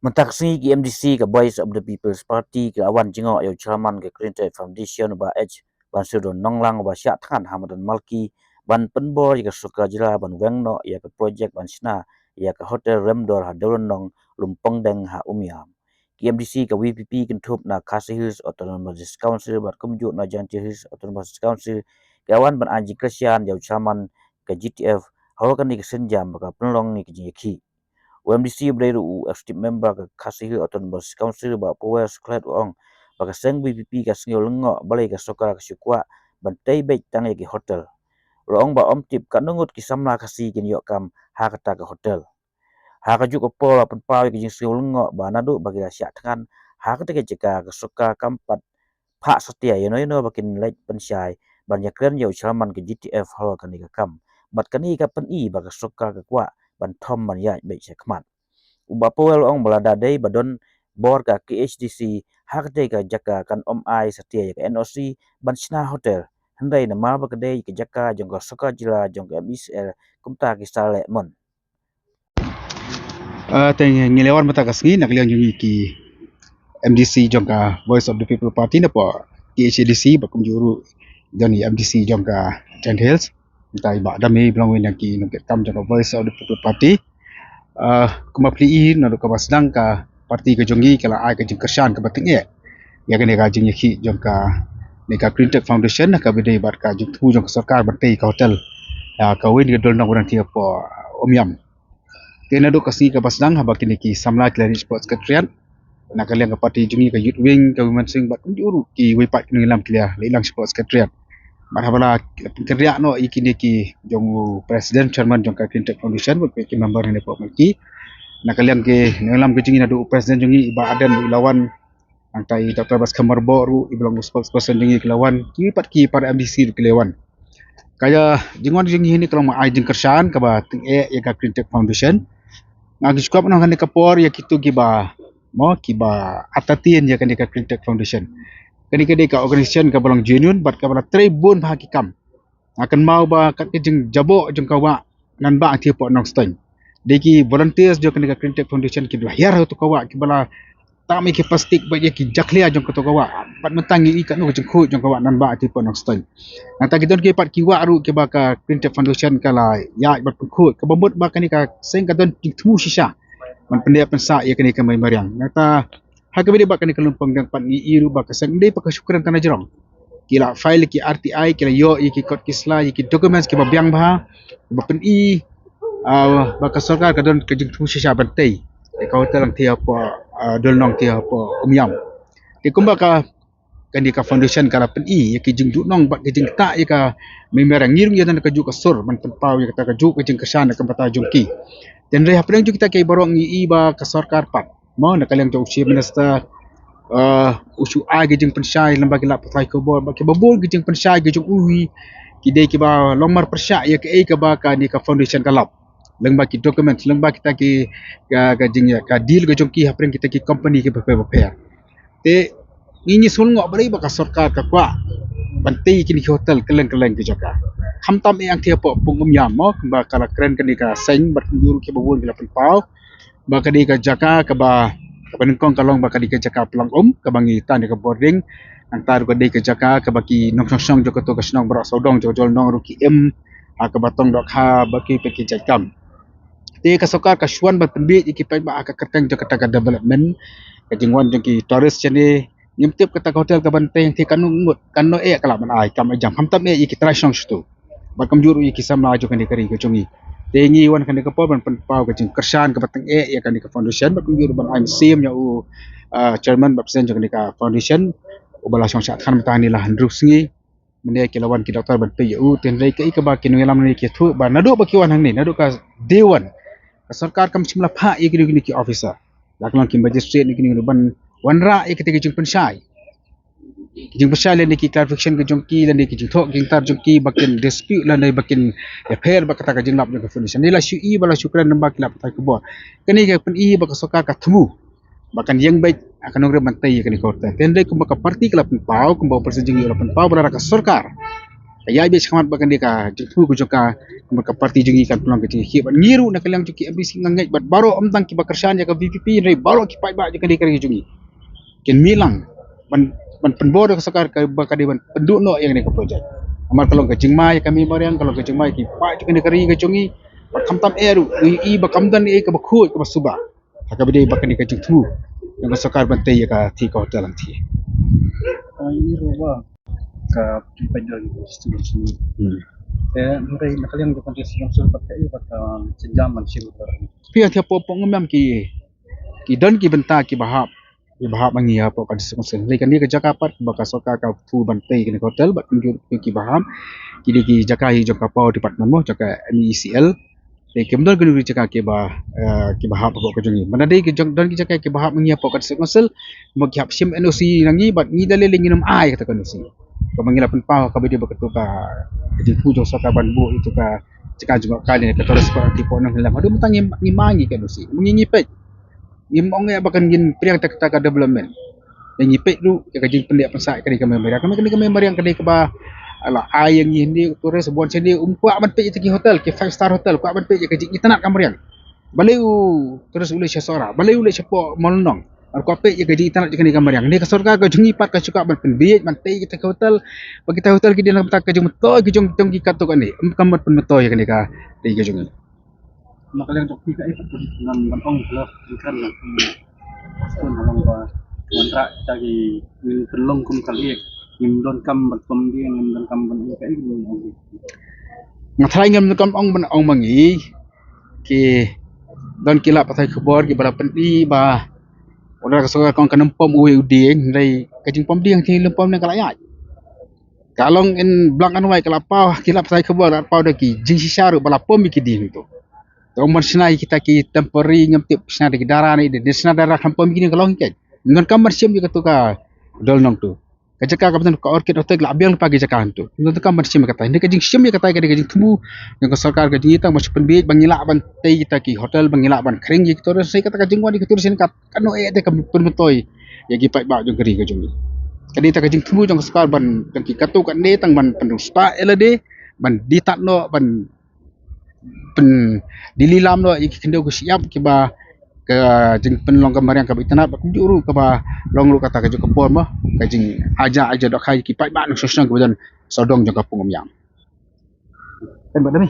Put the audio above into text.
Mentaksi ki MDC ka Voice of the People's Party ka awan jingo yo chairman ka Clinton Foundation ba ban sudon nonglang ba sya than hamadan malki ban penbor ya suka jira ban wengno ya ka project ban sina ya ka hotel remdor ha doron nong lumpong deng ha umiam ki MDC ka VPP kin thup na Khasi Hills Autonomous Council ba kumju na Janti Hills Autonomous Council ka awan ban anji Krisian yo chairman ka GTF hawakan ni ka senjam ka penlong ni ki jiki OMDC Breru active member ka Khasi Hills Autonomous Council ba Powell Sklet ong ba ka seng BPP ka sengyo lengo balai ka sokara ka syukwa bantai baik tang ki hotel roong ba omtip ka nungut ki samla kasi kin yok kam ha kata ka hotel ha ka juk opol apan pawi ki jing sengyo lengo ba nadu bagi syak tangan ha kata ka jeka ka soka kampat pak setia yono bakin lek pensyai ban yakren yo chairman ke GTF hal kan ni ka kam bat kani ka pen I ba ka soka ka kwa ban thom ban ya baik sekmat Ubapowel ong balada day badon bor ka KHDC hakde ka jaka kan ai setia ka NOC ban sina hotel handai na marba ka day ka jaka jong ka soka jila jong ka MSL kumta ki sale mon teng ngilewan mata kasngi nak liang jungi ki MDC jong ka Voice of the People Party na po KHDC ba kumjuru joni MDC jong ka Tent Hills tai ba dami belong wen ki nong kam jong ka Voice of the People Party kuma pli na ka basdang ka parti ka jongi kala ai ka jing kersan ka bating ya kan ka jing ki jong ka ni ka Green Tech Foundation ka bidai bat ka jung thu jong ka sarkar batai ka hotel ka wen ka dol nong ran ti po omyam kena do kasi ka basdang haba kini ki samla klari sports ka trian nak kalian ka parti jungi ka youth wing ka women swing bat kunjuru ki wipat kini lam klia leilang sports ka trian marhabala kerja no ikini ki jong president chairman jong ka Green Tech Foundation bat ki member ni po ki nak kalian ki lam ke jungi na do president jungi iba adan lawan antai Dr. Bas Kamar Boru iblang spokesperson jungi kelawan ki wipat ki para MDC kelawan kaya jingon jungi ni kalau ai jing kersan ka ba ting ya ka Green Tech Foundation ngagi skuap nang kan ka por ya kitu ki ba mo ki ba atatian ya kan ka Green Tech Foundation kani ka organisation ka balang genuine bat ka bala tribun bahakikam akan mau ba kat ke jing jabo jong kawa nan ba ti po nong steng deki volunteers jo kan ka Green Tech Foundation ki lahir tu kawa ki bala tami ki plastik ba ki jaklia jong ka kawa pat mentangi ikat no jong khu jong kawa nan ba ti po nong steng nata giton ki pat ki wa ru ki ba ka Green Tech Foundation kala ya bat khu ka bambut ba kani ka seng ka don tmu sisa man pendek pensa ya kani ka mai mariang nata hakabidi ba kani ka lumpang dang pat ni iru ba ka seng dei pa ka syukran tanah jerong kila file ki RTI kila yo ki kod kisla ki documents ki ba biang ba ba pen I ba ka sarkar ka don ka jing tmu sisa bantai ka hotel ang tia po dol nong tia po umyam di kumba ka kan ka foundation kala pen I ki jing du nong ba ki jing ta ka memerang ngirung yan ka ju ka sur man pau ya ka ju ka jing kesan ka pata jungki dan re hapeng ju kita kay barong I ba ka sarkar pat mo na kalang jo chief minister usu ai ki jing pensai lamba ki la patai ko bo ba ki babul ki jing pensai ki jung uhi ki dei ki ba lomar persya ya ka ba ka ni ka foundation kalap lengba ki document lengba kita ki ka jing ya ka deal ka jungki hapeng kita ki company ki prepare te ini sulngo bari ba ka sarkar ka kwa bantai kini hotel keleng-keleng ki jaka hamtam yang dia po pungum yamo ba kala keren kini ka seng bat juru ki babun bila pau ba kadi ka jaka ka ba panengkong kalong ba kadi ka jaka pelang ka bangi tan ka boarding antar ka di ka jaka ka baki nong song joko to ka snong bro sodong jol nong ruki ka batong dok ha baki peki jakam te ka sokar ka shuan ba pembi ki pa ba ka katang jaka ka development ka jingwan jki tourist chane nyimtip kata hotel ka banteng ti kanu ngut kanu kala man ai kam jam hamtam ki try song stu bakam juru ki samla jo kan kari ka chungi tengi wan kan ka po ban pau ka jing kersan ka bateng ya kan ka foundation bakam juru ban I'm same ya chairman bapsen jo kan ka foundation ubala song sat khan mata ni lah handru singi mene ki lawan ki doktor ban pe ten rei ka ba ki ngelam ni ki thu ba nadu ba ki wan hang ni nadu ka dewan ka sarkar kam chimla pha ki officer laklang ki magistrate ni ki ban wanra ketika jung pensai jung pensai le ki clarification ke jung ki le ki jung thok jung tar jung ki bakin dispute le bakin affair bakata ka jung lap jung foundation ni la syu I bala syukran namba kilap tai ko bo kani ke pen I baka soka ka thmu bakan yang baik akan ngre mantai kani ko ta ten dai ko baka parti kilap pau ko bo presiden jung lap pau bala ka sarkar ya bi chamat bakan di ka jung thu ko jung ka mereka parti jengi kan peluang kecil ki ban ngiru nak kelang cuki MDC ngangai bat baro amtang ki bakersan jaga VPP rai baro ki pai ba jaga dikari jungi ken milang ban penbor ke sakar ke bakade ban penduk no yang ni ke projek amar kalau ke jingmai kami mariang kalau ke jingmai ki pai jaga dikari ke jungi bat kamtam eru i ba kamdan e ke bakhu ke basuba hakabide bakani ke jingtu yang sakar ban tei ka ti ko hotel anti Ini rumah ke penjual distribusi. Mereka nak kalian untuk konteks yang sudah pakai pada sejaman sih. pia ti po pong ngam ki don ki benta ki bahap mangi apa kan sekonsen lekan dia ke Jakarta baka soka ka fu ban tei ke hotel bat kunjur ki baham ki jaka hi jok kapau department mo jaka MECL te kemdor genu jaka ke ki bahap ko jungi manade ki jok don ki jaka ki bahap mangi apa kan sekonsen mo ki hap sim NOC nangi bat ni dalil nginum ai kata kan NOC ko mangila pen pau ka bidi baketu ka di fu jok soka ban bu itu ka jaka juga kali ke torres ko ti po nang lam adu mutangi ngimangi ka NOC mengingi pe imong ya bahkan gin priang tak development yang ngipek lu ya kajing pendiak pensak kali kami yang kali ke ba ala ayang hindi tore sebuan sini kuak ban pe ki hotel ki 5 star hotel kuak ban pe kajing itanak kamariang baleu terus ule syasora baleu ule syapo molnong kuak pe kajing itanak kali kamariang ni kasorga ka jungi pat ka suka ban penbiet ban pe kita ke hotel bagi kita hotel ki dia nak tak kajing metoy ki jong ki katok ni kamot pen metoy kali ka di kajing Nak kalian untuk tiga itu dengan ong lah bukan lah. Pun halang ba kontrak dari kelong kum kali ngimdon kam berkom dia ngimdon kam ban kai ni. Ngathai ngam kam ong ban ong mangi ki don kila patai khobor ki bala pendi ba ora ka soka kong kanam pom uwe uding dai kajing pom diang ti lempom nang kalayat kalong in blank anwai kalapau kila patai khobor pau da ki jing sisaru bala pom ki ding tu umar sinai kita ki temporary ngam tip sina de darah ni de sina darah kam pom ki kalong ke ngan kamar sim ki tu ka dol nong tu kajaka ka betul ka orchid hotel la biang pagi jaka hantu ngan kamar sim kata ni kajing sim kata ka kajing tumu ngan sarkar ka jita mas penbit bangila ban tei kita ki hotel bangila ban kring ki tu sai kata kajing wani ki tu sin kat kanu e de ka penbetoy ya ki pai ba jong keri ka jong kadi ta kajing tumu jong sarkar ban ki katu ka ne tang ban pendung spa elade ban ditat no ban pen dililam no iki kendo ko siap ki ba ke jing penlong kamar yang ka bitanat ba kunjuru ka ba long lu kata ka jo kepon mo ka jing aja dok khai ki pai ba no sosang ko dan sodong jo ka pungom yang. Tembak demi.